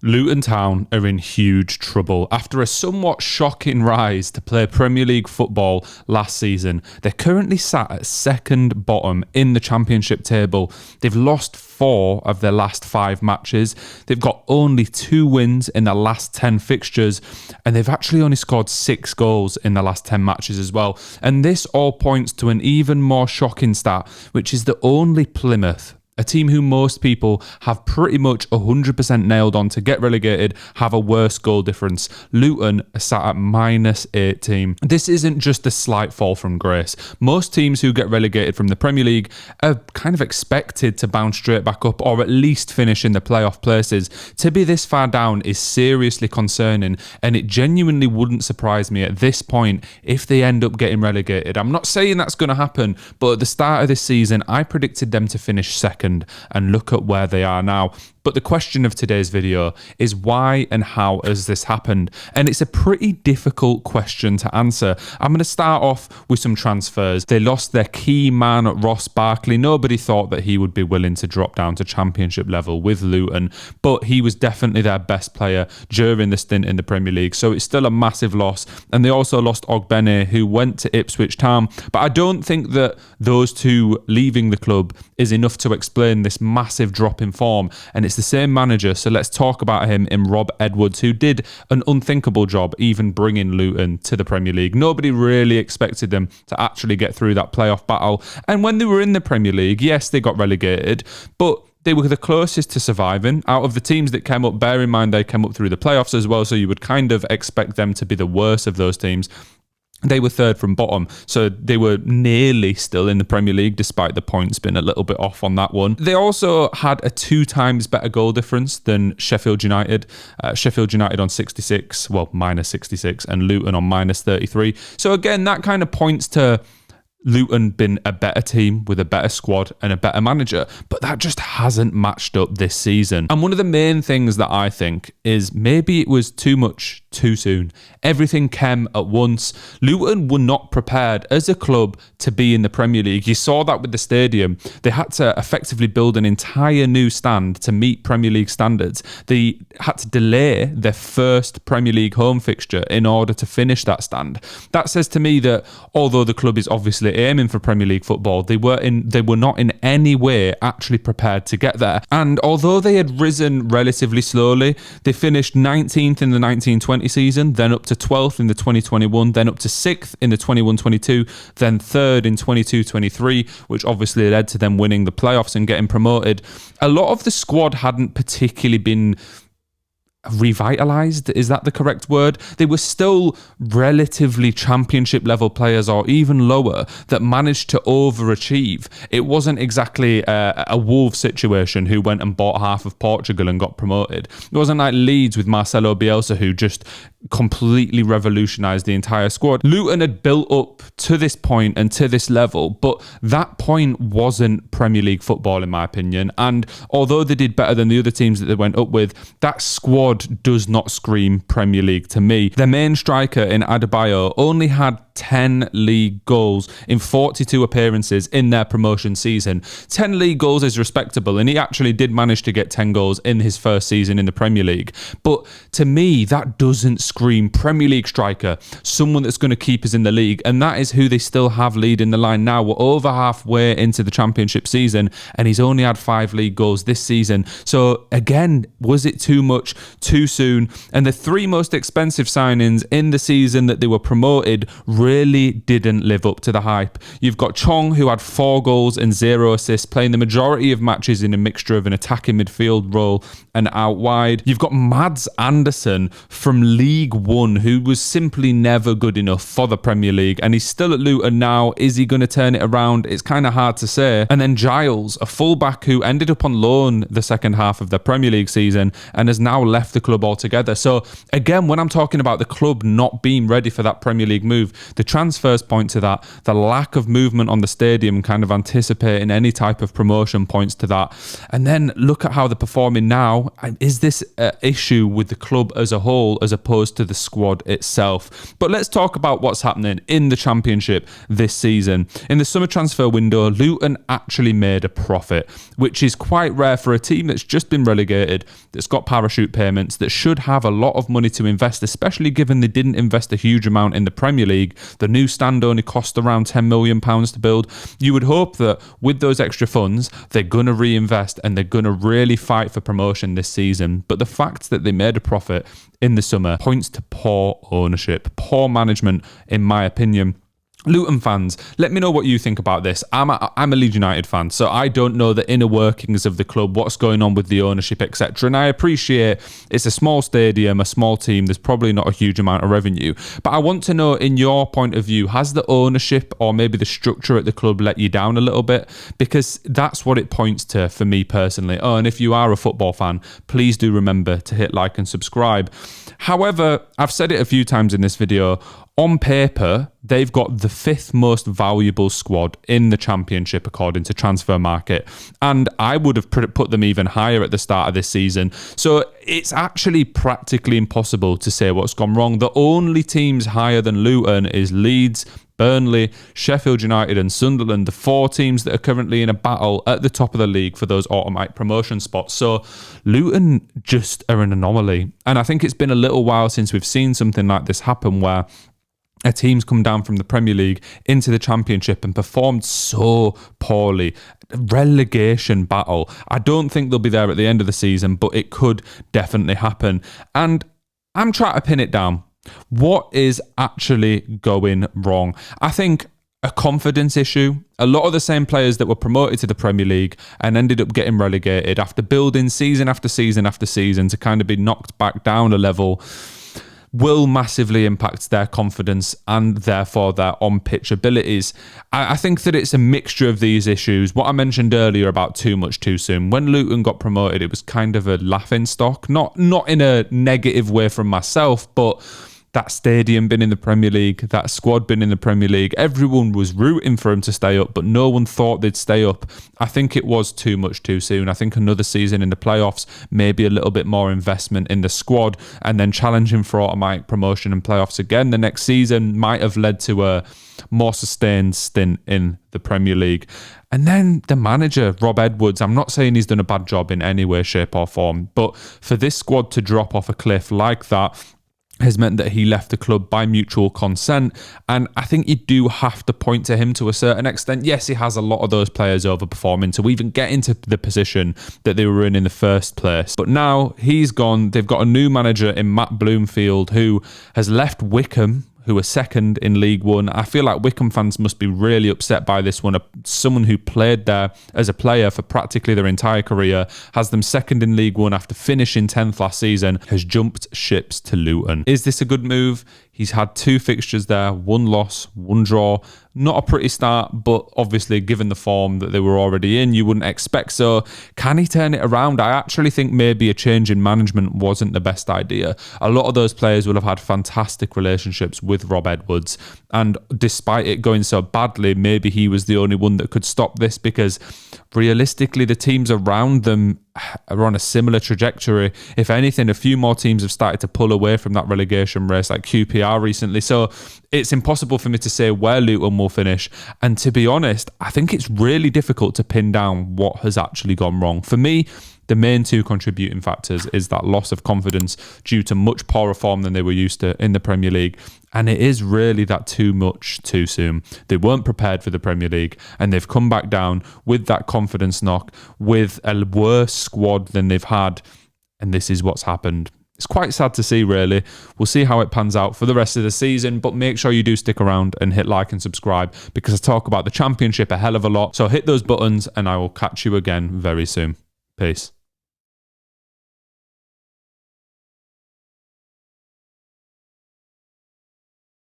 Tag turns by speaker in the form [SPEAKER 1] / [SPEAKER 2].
[SPEAKER 1] Luton Town are in huge trouble. After a somewhat shocking rise to play Premier League football last season, they're currently sat at second bottom in the Championship table. They've lost 4 of their last 5 matches. They've got only 2 wins in their last 10 fixtures, and they've actually only scored 6 goals in the last 10 matches as well. And this all points to an even more shocking stat, which is that only Plymouth, a team who most people have pretty much 100% nailed on to get relegated, have a worse goal difference. Luton are sat at -18. This isn't just a slight fall from grace. Most teams who get relegated from the Premier League are kind of expected to bounce straight back up or at least finish in the playoff places. To be this far down is seriously concerning, and it genuinely wouldn't surprise me at this point if they end up getting relegated. I'm not saying that's going to happen, but at the start of this season, I predicted them to finish second. And look at where they are now. But the question of today's video is why and how has this happened? And it's a pretty difficult question to answer. I'm going to start off with some transfers. They lost their key man, Ross Barkley. Nobody thought that he would be willing to drop down to Championship level with Luton, but he was definitely their best player during the stint in the Premier League. So it's still a massive loss. And they also lost Ogbene, who went to Ipswich Town. But I don't think that those two leaving the club is enough to explain this massive drop in form. And it's the same manager, so let's talk about him in Rob Edwards, who did an unthinkable job even bringing Luton to the Premier League. Nobody really expected them to actually get through that playoff battle. And when they were in the Premier League, yes, they got relegated, but they were the closest to surviving out of the teams that came up. Bear in mind, they came up through the playoffs as well, so you would kind of expect them to be the worst of those teams. They were third from bottom, so they were nearly still in the Premier League, despite the points being a little bit off on that one. They also had a 2 times better goal difference than Sheffield United. Sheffield United on 66, well, -66, and Luton on -33. So again, that kind of points to Luton been a better team with a better squad and a better manager, but that just hasn't matched up this season. And one of the main things that I think is maybe it was too much too soon. Everything came at once. Luton were not prepared as a club to be in the Premier League. You saw that with the stadium. They had to effectively build an entire new stand to meet Premier League standards. They had to delay their first Premier League home fixture in order to finish that stand. That says to me that although the club is obviously aiming for Premier League football, they were not in any way actually prepared to get there. And although they had risen relatively slowly, they finished 19th in the 1920 season, then up to 12th in the 2021, then up to 6th in the 21-22, then 3rd in 22-23, which obviously led to them winning the playoffs and getting promoted. A lot of the squad hadn't particularly been revitalized, is that the correct word? They were still relatively Championship level players or even lower that managed to overachieve. It wasn't exactly a Wolves situation who went and bought half of Portugal and got promoted. It wasn't like Leeds with Marcelo Bielsa who just completely revolutionized the entire squad. Luton had built up to this point and to this level, but that point wasn't Premier League football in my opinion. And although they did better than the other teams that they went up with, that squad does not scream Premier League to me. Their main striker in Adebayo only had 10 league goals in 42 appearances in their promotion season. 10 league goals is respectable, and he actually did manage to get 10 goals in his first season in the Premier League. But to me, that doesn't scream Premier League striker, someone that's going to keep us in the league, and that is who they still have leading the line now. We're over halfway into the Championship season, and he's only had 5 league goals this season. So again, was it too much too soon? And the 3 most expensive signings in the season that they were promoted really didn't live up to the hype. You've got Chong, who had 4 goals and 0 assists, playing the majority of matches in a mixture of an attacking midfield role and out wide. You've got Mads Andersen from League One, who was simply never good enough for the Premier League, and he's still at Luton now. Is he going to turn it around? It's kind of hard to say. And then Giles, a fullback who ended up on loan the second half of the Premier League season and has now left the club altogether. So again, when I'm talking about the club not being ready for that Premier League move, The transfers point to that. The lack of movement on the stadium, kind of anticipating any type of promotion, points to that. And then look at how they're performing now. Is this an issue with the club as a whole as opposed to the squad itself? But let's talk about what's happening in the Championship this season. In the summer transfer window, Luton actually made a profit, which is quite rare for a team that's just been relegated, that's got parachute payments, that should have a lot of money to invest, especially given they didn't invest a huge amount in the Premier League. The new stand only cost around £10 million to build. You would hope that with those extra funds, they're going to reinvest and they're going to really fight for promotion this season. But the fact that they made a profit in the summer points to poor ownership, poor management, in my opinion. Luton fans, let me know what you think about this. I'm a Leeds United fan, so I don't know the inner workings of the club, what's going on with the ownership, etc. And I appreciate it's a small stadium, a small team, there's probably not a huge amount of revenue. But I want to know, in your point of view, has the ownership or maybe the structure at the club let you down a little bit? Because that's what it points to for me personally. Oh, and if you are a football fan, please do remember to hit like and subscribe. However, I've said it a few times in this video, on paper, they've got the 5th most valuable squad in the Championship according to Transfer Market. And I would have put them even higher at the start of this season. So it's actually practically impossible to say what's gone wrong. The only teams higher than Luton is Leeds, Burnley, Sheffield United and Sunderland, the 4 teams that are currently in a battle at the top of the league for those automatic promotion spots. So Luton just are an anomaly. And I think it's been a little while since we've seen something like this happen, where a team's come down from the Premier League into the Championship and performed so poorly. Relegation battle. I don't think they'll be there at the end of the season, but it could definitely happen. And I'm trying to pin it down. What is actually going wrong? I think a confidence issue. A lot of the same players that were promoted to the Premier League and ended up getting relegated after building season after season after season to kind of be knocked back down a level will massively impact their confidence and therefore their on-pitch abilities. I think that it's a mixture of these issues. What I mentioned earlier about too much too soon. When Luton got promoted, it was kind of a laughing stock. Not in a negative way from myself, but that stadium been in the Premier League, that squad been in the Premier League, everyone was rooting for him to stay up, but no one thought they'd stay up. I think it was too much too soon. I think another season in the playoffs, maybe a little bit more investment in the squad, and then challenging for automatic promotion and playoffs again the next season might have led to a more sustained stint in the Premier League. And then the manager, Rob Edwards, I'm not saying he's done a bad job in any way, shape or form, but for this squad to drop off a cliff like that has meant that he left the club by mutual consent. And I think you do have to point to him to a certain extent. Yes, he has a lot of those players overperforming to even get into the position that they were in the first place. But now he's gone. They've got a new manager in Matt Bloomfield who has left Wycombe, who are second in League One. I feel like Wycombe fans must be really upset by this one. Someone who played there as a player for practically their entire career, has them second in League One after finishing 10th last season, has jumped ships to Luton. Is this a good move? He's had 2 fixtures there, 1 loss, 1 draw. Not a pretty start, but obviously given the form that they were already in, you wouldn't expect so. Can he turn it around? I actually think maybe a change in management wasn't the best idea. A lot of those players will have had fantastic relationships with Rob Edwards, and despite it going so badly, maybe he was the only one that could stop this, because realistically the teams around them are on a similar trajectory. If anything, a few more teams have started to pull away from that relegation race, like QPR recently. So it's impossible for me to say where Luton will finish. And to be honest, I think it's really difficult to pin down what has actually gone wrong. For me, the main 2 contributing factors is that loss of confidence due to much poorer form than they were used to in the Premier League. And it is really that too much too soon. They weren't prepared for the Premier League and they've come back down with that confidence knock, with a worse squad than they've had. And this is what's happened. It's quite sad to see, really. We'll see how it pans out for the rest of the season, but make sure you do stick around and hit like and subscribe, because I talk about the Championship a hell of a lot. So hit those buttons and I will catch you again very soon. Peace.